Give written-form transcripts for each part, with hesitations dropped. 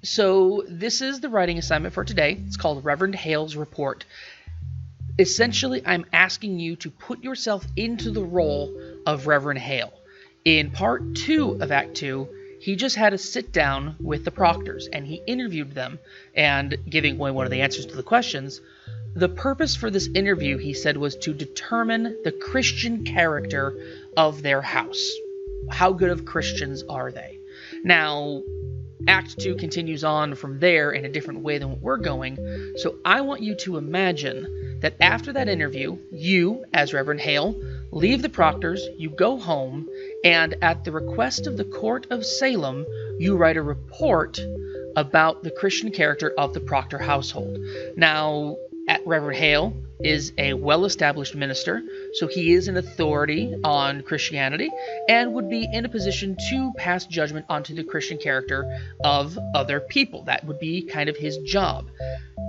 So this is the writing assignment for today. It's called Reverend Hale's Report. Essentially, I'm asking you to put yourself into the role of Reverend Hale. In part 2 of Act 2, he just had a sit down with the proctors and he interviewed them, and giving away one of the answers to the questions. The purpose for this interview, he said, was to determine the Christian character of their house. How good of Christians are they? Now, Act 2 continues on from there in a different way than what we're going, so I want you to imagine that after that interview, you, as Reverend Hale, leave the proctors, you go home, and at the request of the Court of Salem, you write a report about the Christian character of the Proctor household. Now, Reverend Hale is a well-established minister, so he is an authority on Christianity and would be in a position to pass judgment onto the Christian character of other people. That would be kind of his job.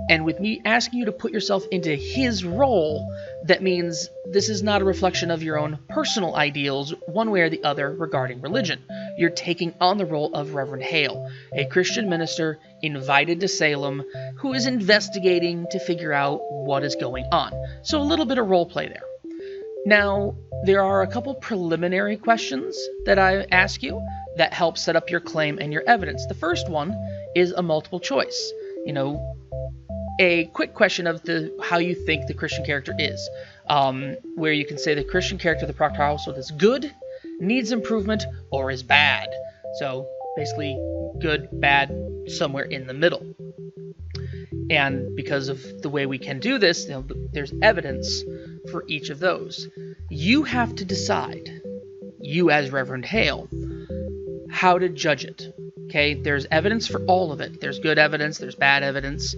And with me asking you to put yourself into his role, that means this is not a reflection of your own personal ideals one way or the other regarding religion. You're taking on the role of Reverend Hale, a Christian minister invited to Salem who is investigating to figure out what is going on. So a little bit of role play there. Now, there are a couple preliminary questions that I ask you that help set up your claim and your evidence. The first one is a multiple choice. A quick question of how you think the Christian character is, where you can say the Christian character of the Proctor household is good, needs improvement, or is bad. So basically good, bad, somewhere in the middle. And because of the way we can do this, there's evidence for each of those. You have to decide, you as Reverend Hale, how to judge it. Okay, there's evidence for all of it. There's good evidence, there's bad evidence.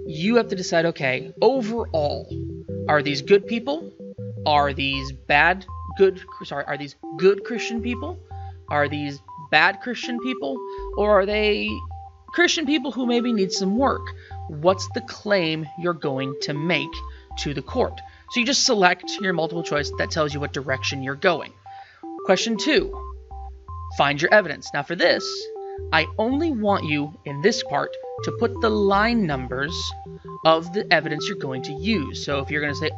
You have to decide, okay, overall, are these good people? Are these are these good Christian people? Are these bad Christian people? Or are they Christian people who maybe need some work? What's the claim you're going to make to the court? So you just select your multiple choice that tells you what direction you're going. Question 2, find your evidence. Now for this, I only want you, in this part, to put the line numbers of the evidence you're going to use. So if you're going to say,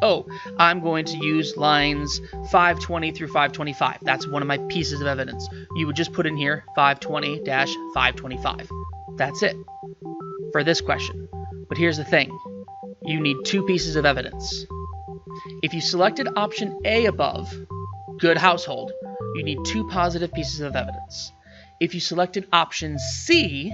I'm going to use lines 520 through 525, that's one of my pieces of evidence, you would just put in here 520-525. That's it for this question. But here's the thing. You need 2 pieces of evidence. If you selected option A above, good household, you need 2 positive pieces of evidence. If you selected option C,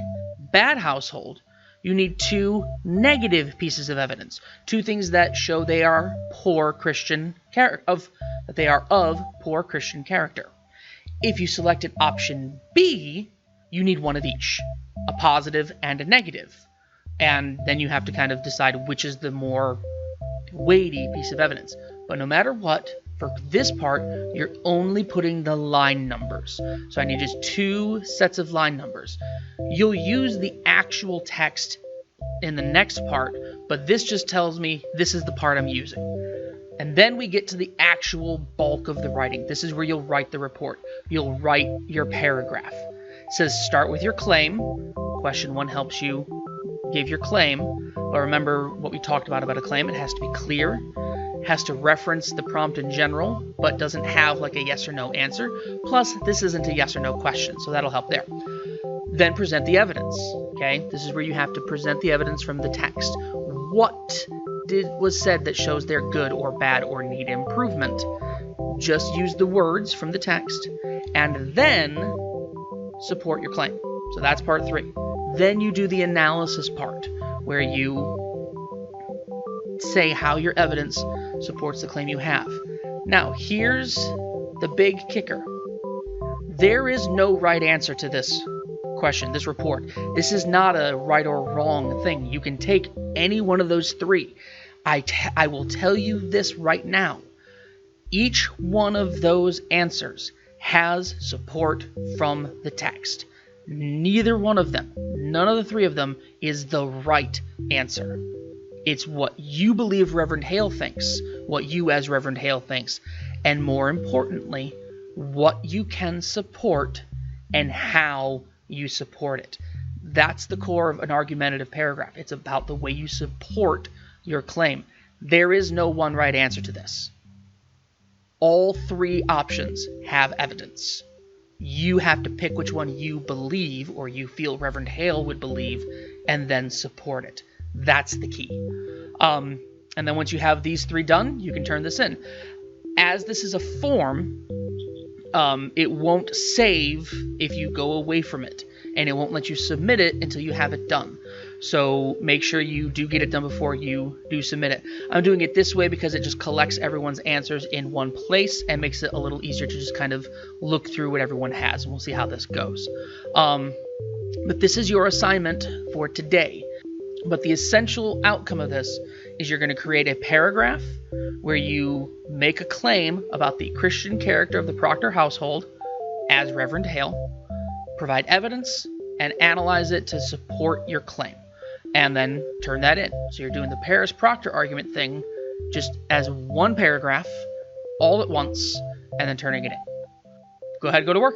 bad household, you need 2 negative pieces of evidence. 2 things that show they are poor Christian that they are of poor Christian character. If you selected option B, you need 1 of each, a positive and a negative. And then you have to kind of decide which is the more weighty piece of evidence. But no matter what, for this part, you're only putting the line numbers. So I need just 2 sets of line numbers. You'll use the actual text in the next part, but this just tells me this is the part I'm using. And then we get to the actual bulk of the writing. This is where you'll write the report. You'll write your paragraph. It says start with your claim. Question 1 helps you give your claim. But remember what we talked about a claim. It has to be clear. Has to reference the prompt in general, but doesn't have like a yes or no answer. Plus, this isn't a yes or no question, so that'll help there. Then present the evidence. Okay, this is where you have to present the evidence from the text. What was said that shows they're good or bad or need improvement? Just use the words from the text, and then support your claim. So that's part 3. Then you do the analysis part, where you say how your evidence supports the claim you have. Now, here's the big kicker. There is no right answer to this question, this report. This is not a right or wrong thing. You can take any one of those 3. I will tell you this right now. Each one of those answers has support from the text. Neither one of them, none of the 3 of them, is the right answer. It's what you believe Reverend Hale thinks, what you as Reverend Hale thinks, and more importantly, what you can support and how you support it. That's the core of an argumentative paragraph. It's about the way you support your claim. There is no one right answer to this. All three options have evidence. You have to pick which one you believe or you feel Reverend Hale would believe and then support it. That's the key. And then once you have these three done, you can turn this in. As this is a form, it won't save if you go away from it, and it won't let you submit it until you have it done. So make sure you do get it done before you do submit it. I'm doing it this way because it just collects everyone's answers in one place and makes it a little easier to just kind of look through what everyone has, and we'll see how this goes. But this is your assignment for today. But the essential outcome of this is you're going to create a paragraph where you make a claim about the Christian character of the Proctor household as Reverend Hale, provide evidence, and analyze it to support your claim, and then turn that in. So you're doing the Paris-Proctor argument thing just as one paragraph all at once, and then turning it in. Go ahead, go to work.